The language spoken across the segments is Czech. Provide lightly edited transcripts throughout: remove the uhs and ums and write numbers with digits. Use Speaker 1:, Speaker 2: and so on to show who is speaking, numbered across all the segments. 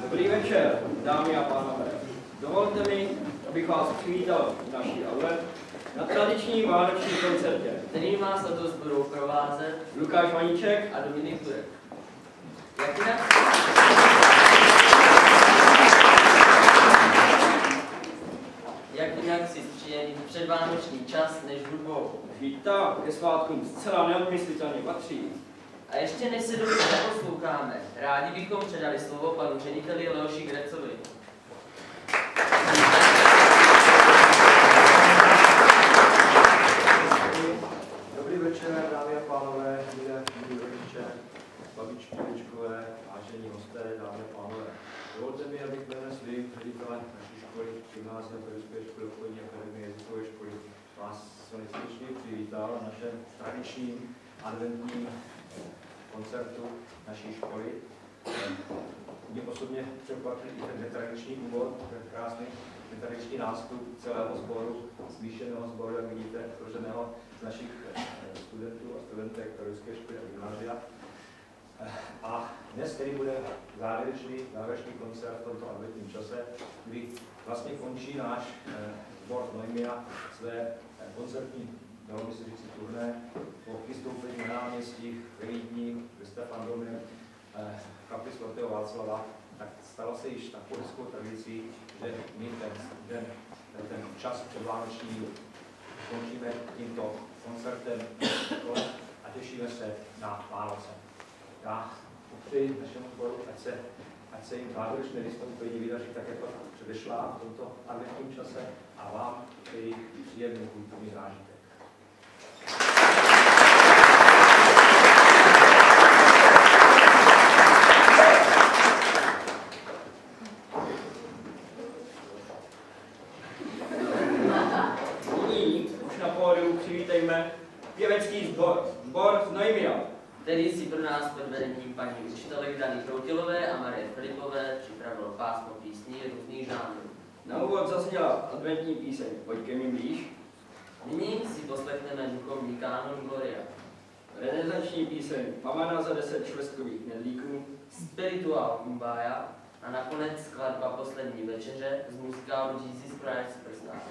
Speaker 1: Dobrý večer, dámy a pánové. Dovolte mi, abych vás přivítal v naší aule na tradičním vánočním koncertě,
Speaker 2: který vás letos budou provázet
Speaker 1: Lukáš Vaníček
Speaker 2: a Dominik Turek. Jak jinak si stříjený předvánoční čas než hudbou.
Speaker 1: Žita ke svátkům zcela neodmyslitelně patří.
Speaker 2: A ještě než se dobře posloucháme, rádi bychom předali slovo panu řediteli Leoši Grecovi.
Speaker 3: Dobrý večer, dámy a pánové, milí rodiče, babičky, děčkové, vážení hosté, dámy a pánové. Dovolte mi, abych jménem svým ředitelem naší školy, Gymnázia Pedagogické školy obchodní akademie jazykové školy, vás srdečně přivítal na našem tradičním adventním koncertu naší školy. Mě osobně překvapil i ten netradiční úvod, ten krásný netradiční nástup celého sboru, smíšeného sboru, jak vidíte, složeného z našich studentů a studentek pedagogické školy a gymnázia. A dnes tedy bude závěrečný koncert v tomto adventním čase, kdy vlastně končí náš sbor Noimia své koncertní, dalo by se říct, turné po vystoupení na náměstích, v Lídni, ve Stefandomě, v kapli svatého Václava, tak stalo se již takovou hezkou tradicí, že my ten čas předvánoční končíme tímto koncertem a těšíme se na Vánoce. Já popřeji našemu sboru, ať se jim závěrečné vystoupení vydaří tak, jako předešla v tomto adventním čase a vám přeji příjemný kulturní zážitek.
Speaker 1: Nyní už na pódiu přivítejme pěvecký sbor z Noimia,
Speaker 2: Který si pro nás pod vedením paní učitelek Dany Kroutilové a Marie Filipové připravil pásmo písní různých žánrů.
Speaker 1: Na úvod zazněla adventní píseň Pojď ke mi blíž,
Speaker 2: Nyní si poslechneme duchovní kánon Gloria,
Speaker 1: renesanční píseň Pavana za 10 švestkových knedlíků,
Speaker 2: Spirituál Kumbaya a nakonec skladba Poslední večeře z muzikálu Jesus Christ Superstar.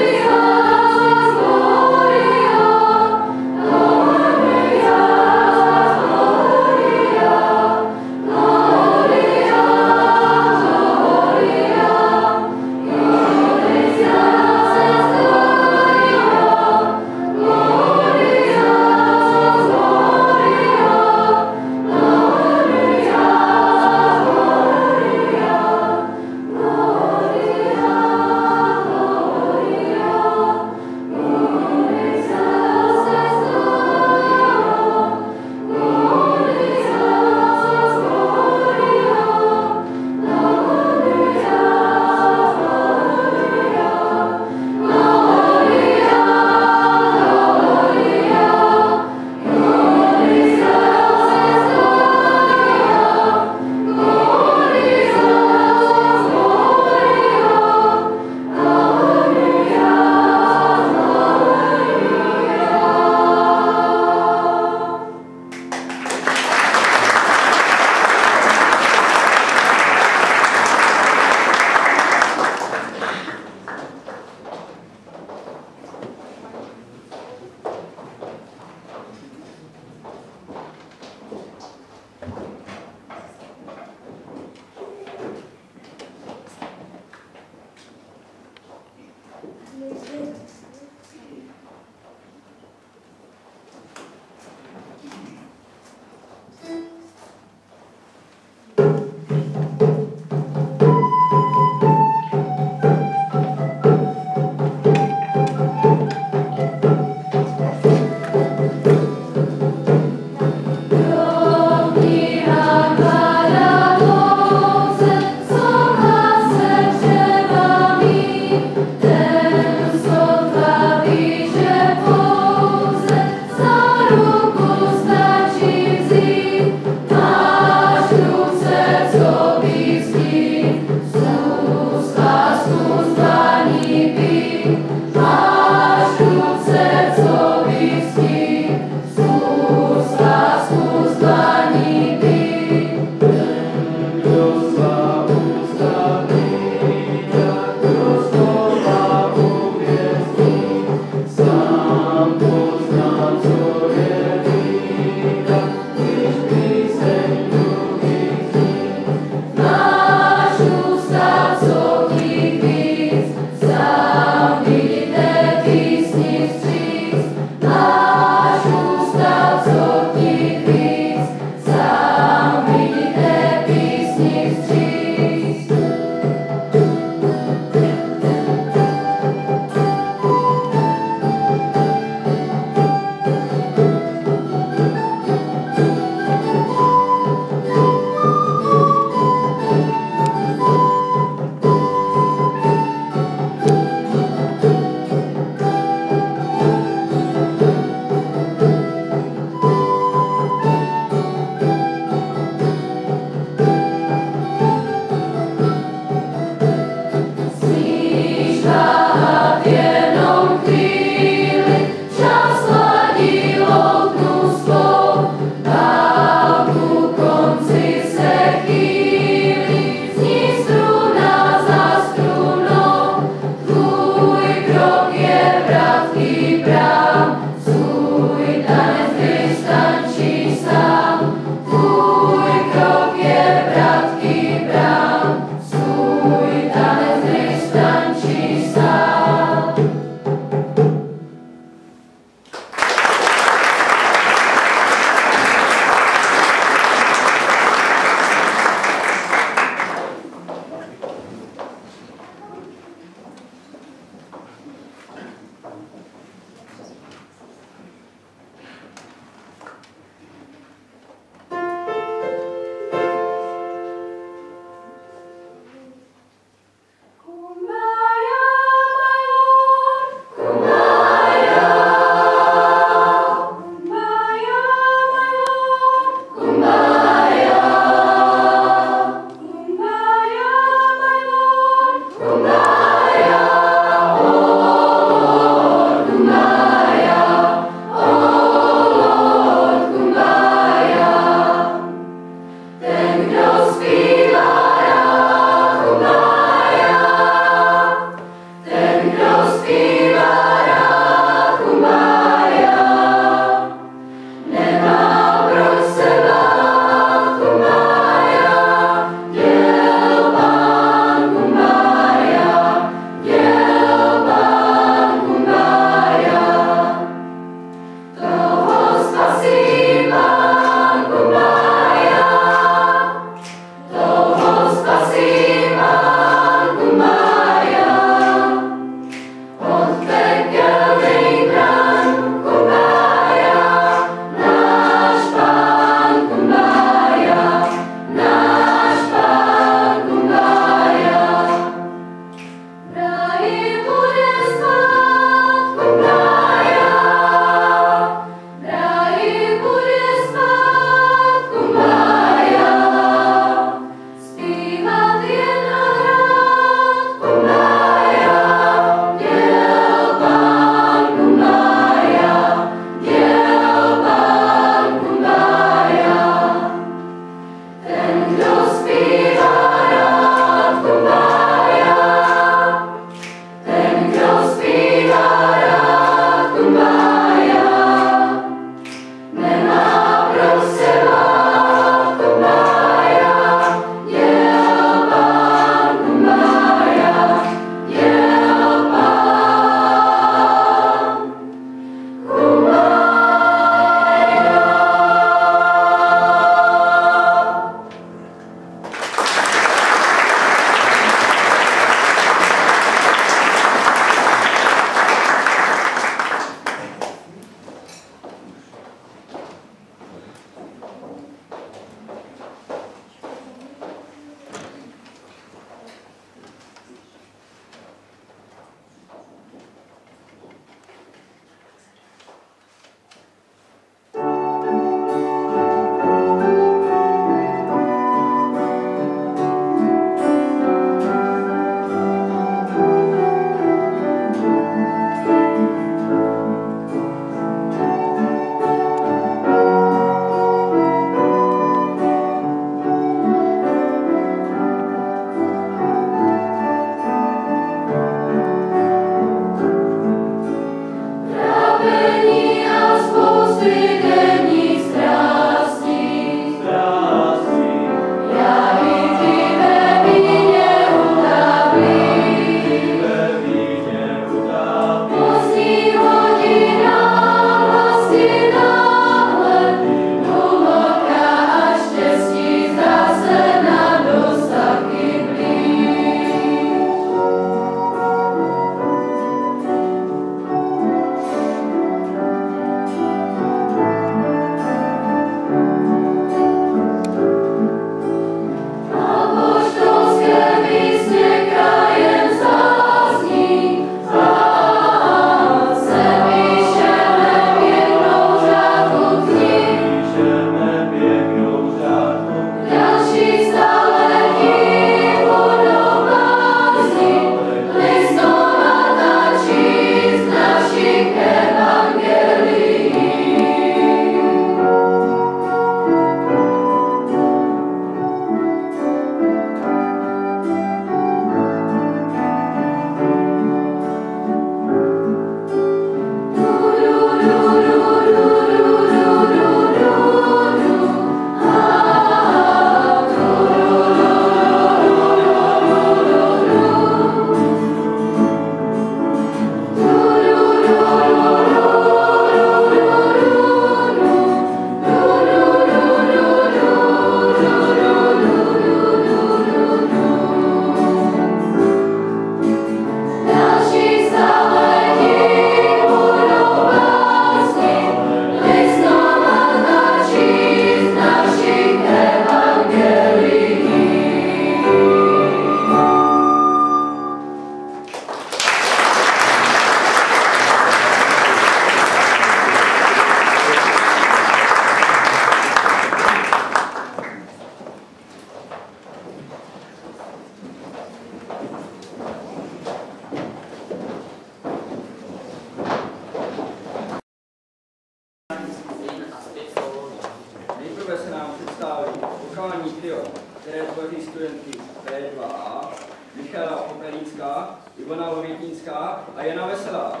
Speaker 1: vokální trio, které tvoří studentky P2A, Michala Popelínská, Ivona Lovětínská a Jana veselá.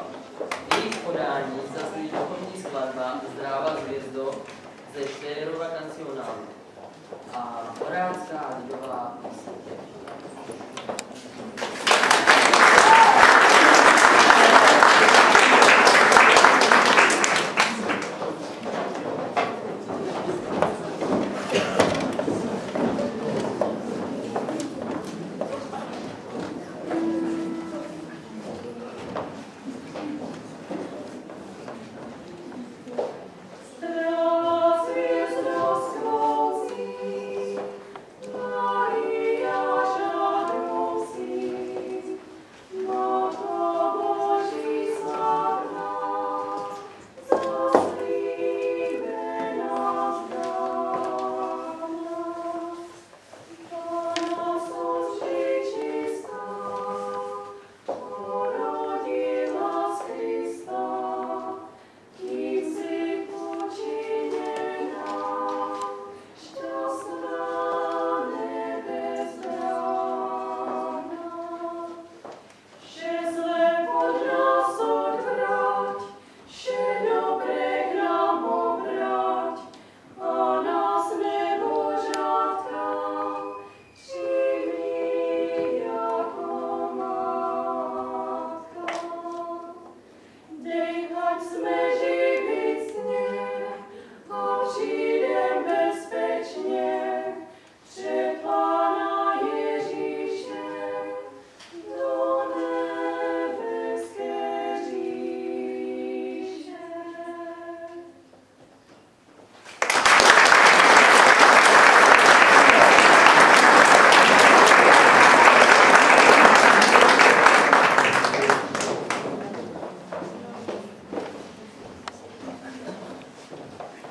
Speaker 2: Jejich podání zazní duchovní skladba Zdráva hvězdo ze Štejrova kancionálu a Horácká lidová píseň.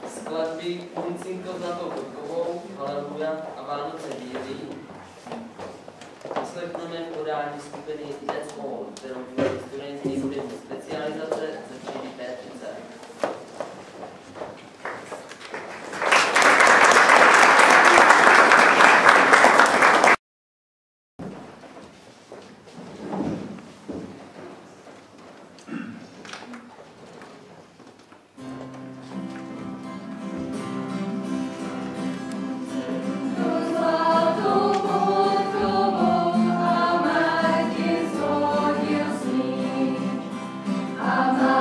Speaker 2: Skladby Mincinko zlatou podkovou, Haleluja a Vánoce bílý vyslechneme v podání skupiny That's All, kterou tvoří studenti hudební specializace ze třídy P30.
Speaker 4: Ama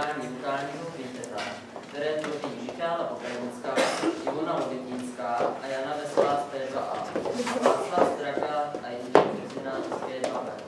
Speaker 2: vydání vokálního kvinteta, které tvoří Michála Pokrajinská, Ivona Lovětínská a Jana Veselá z P2A a Václav Straka a Jindřich Březina z P2B.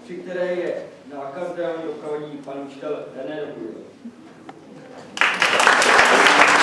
Speaker 1: Při které je na akordeonu doprovodí pan učitel René Dobruj.
Speaker 4: Thank you.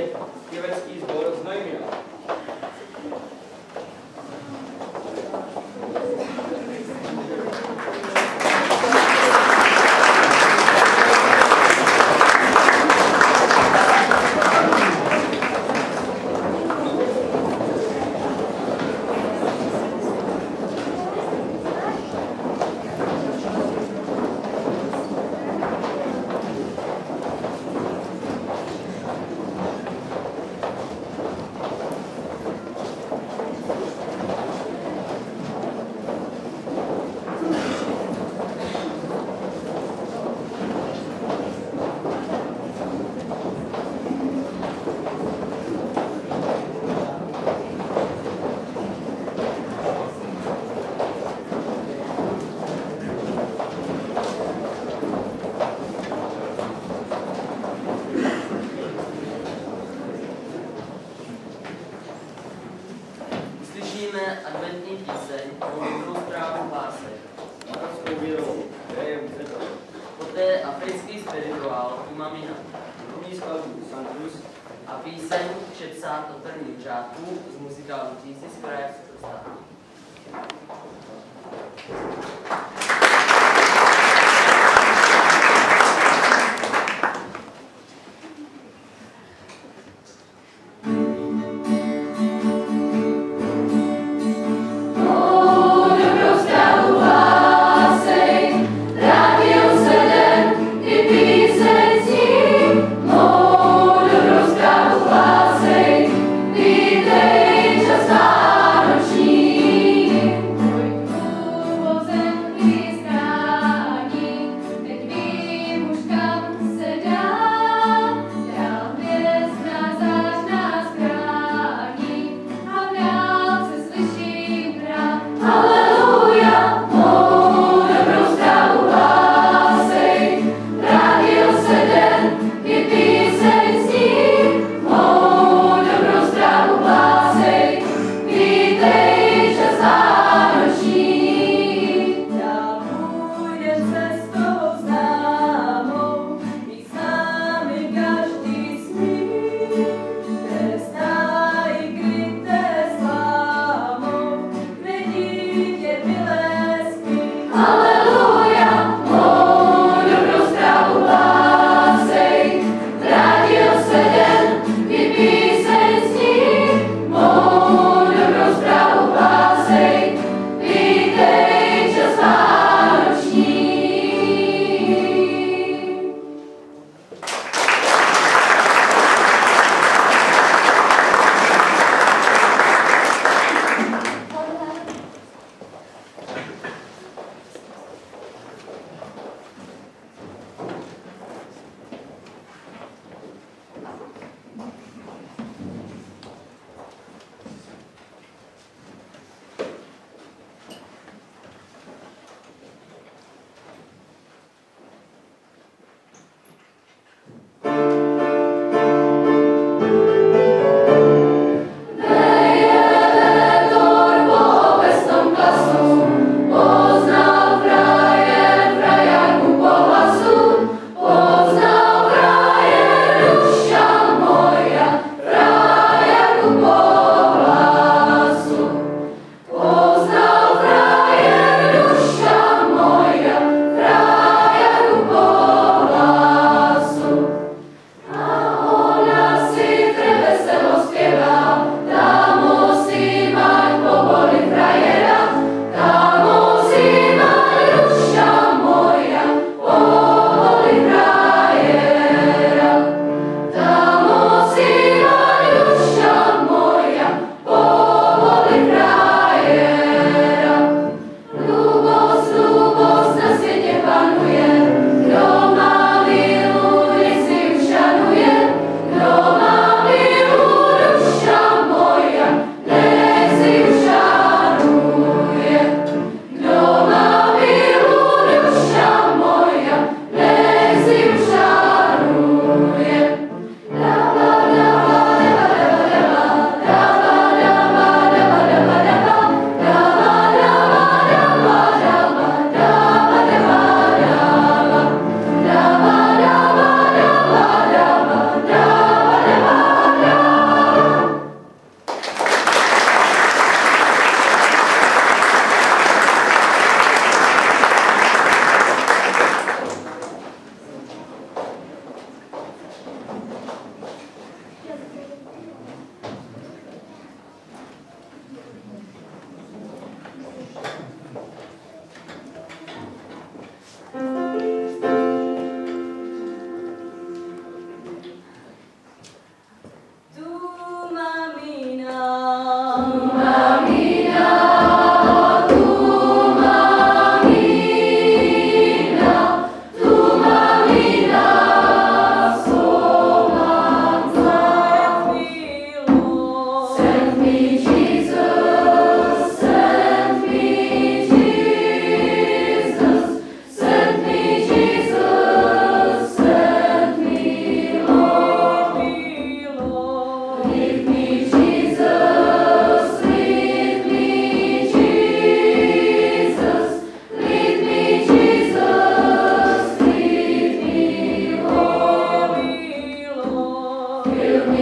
Speaker 1: přivítět pěvecký sbor Znojmila.
Speaker 2: Adventní píseň o dobrou zprávu hlásej.
Speaker 1: Marovskou věrou, kde je Bůh.
Speaker 2: Poté africký spirituál Tumamina.
Speaker 1: Duchovní skladbu Santus
Speaker 2: A píseň přepsat od prvních řádků z muzikálu Jesus Christ Superstar.
Speaker 4: Vítej, čas vánoční, Mamma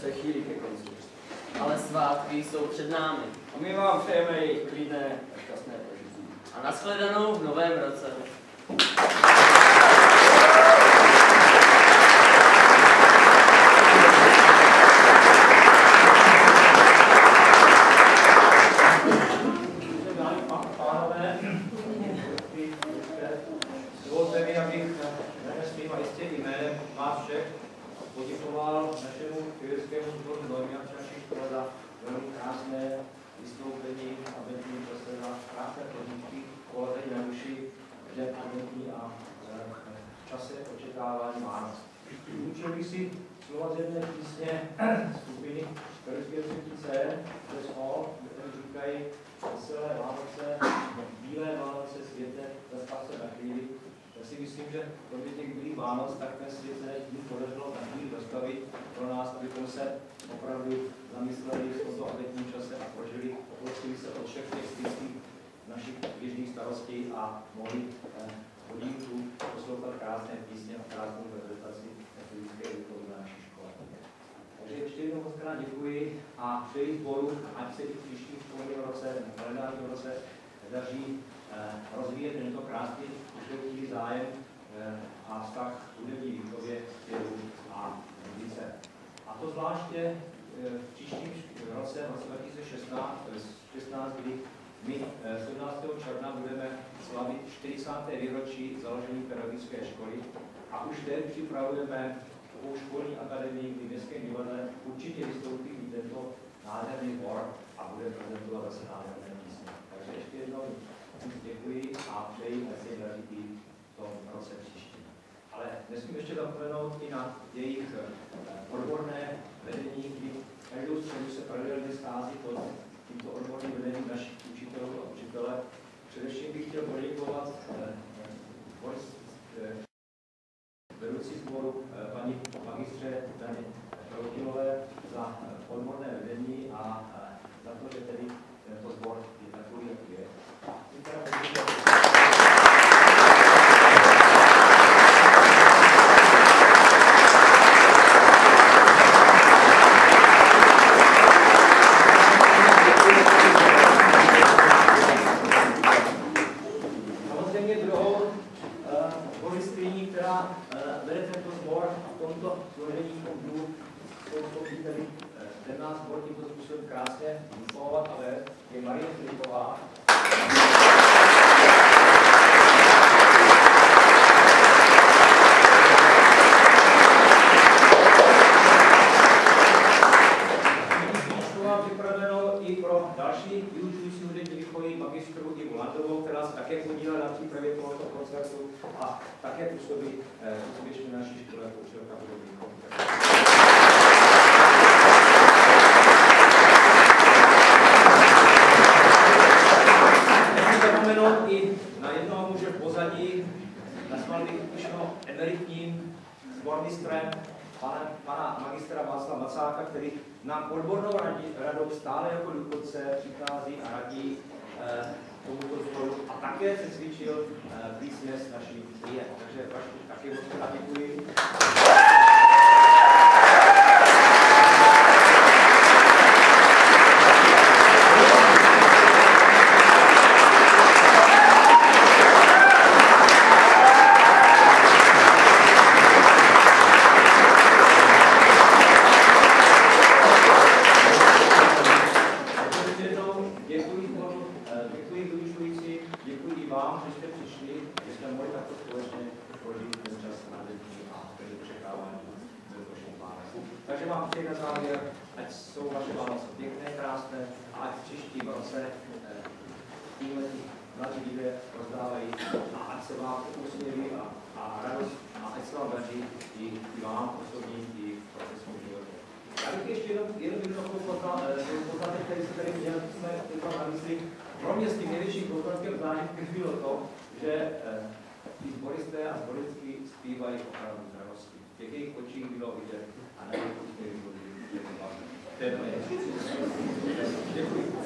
Speaker 1: se chýlí ke konci.
Speaker 2: Ale svátky jsou před námi.
Speaker 1: A my vám přejeme jejich klidné a šťastné prožití.
Speaker 2: A nashledanou v novém roce.
Speaker 3: Dovolte mi, abych svým a jistě jménem vás všech poděkoval našemu pěveckému sboru Noemiak naší škole za velmi krásné vystoupení a adventní čase, za krásné podmínky, koledej na duši, den adventní a v čase očekávání Vánoc. Učil bych si slova z jedné písně skupiny Perského třetice, Jazz Hall, které říkají veselé Vánoce, bílé Vánoce, světle, zastáv se na chvíli. Já si myslím, že kromě těch bílých Vánoc, tak ten svět se tím podařilo na chvíli dostavit pro nás, abychom se opravdu zamysleli v tomto adventním čase a prožili, oprostili se od všech těch stylských našich běžných starostí a mohli hodinku poslouchat krásné písně a krásnou prezentaci metodické výchovy na naší škole. Takže ještě jednou moc krát děkuji a přeji sboru, ať se i v příštím školním roce, kalendárním roce daří rozvíjet tento krásný ušlechtilý zájem a vztah k hudební výchově, zpěvu a muzice. A to zvláště v příštím roce 2016, kdy my 17. června budeme slavit 40. výročí založení pedagogické školy a už teď připravujeme u školní akademii v Městském divadle určitě vystoupí i tento nádherný sbor a bude prezentovat zase nádherné písně. Takže ještě jednou děkuji a přeji, ať se daří i v tom roce příští. Ale nesmím ještě zapomenout i na jejich odborné vedení, kdy každou středu se pravidelně schází pod tímto odborným vedením našich učitelů a učitele. Především bych chtěl poděkovat vedoucí sboru paní magistře Daně Proudilové za odborné vedení a za to, že tedy tento sbor je takový, jaký je. Samozřejmě druhou sboristkyní, která vede tento sbor v tomto složení obdů, který ten nás sbor tímto způsobem krásně vyslovat a vést, je Marie Filipová. Připraveno i pro další vyučující hudební výchovy magistru Ivu Landovou, která se také podílá na přípravě tohoto koncertu a také působí úspěšně na naší škole jako učitelka hudební výchovy. Nesmím zapomenout i na jednoho muže v pozadí, nazval bych ušno emeritním sbormistrem, pana magistra Václava Macáka, který nám odbornou radou stále jako důchodce přichází a radí tomuto sboru a také se cvičil písně z naší hry. Takže Vašku taky moc krát děkuji. Takže vám přeji na závěr, ať jsou vaše Vánoce pěkné, krásné a ať v příštím roce tímhle mladí lidé rozdávají a ať se vám usměví a radost a ať se vám daří i vám osobní, i v profesním životě. Já bych ještě jeden takovou poznatek, který se tady měl, jsme teď na mysli. Pro mě s tím největším poznatkem zážitkem bylo to, že ti sboristé a sboristky zpívají opravdu z radosti. V těch jejich očích bylo vidět a na jejich úspěch bylo vidět. Děkuji.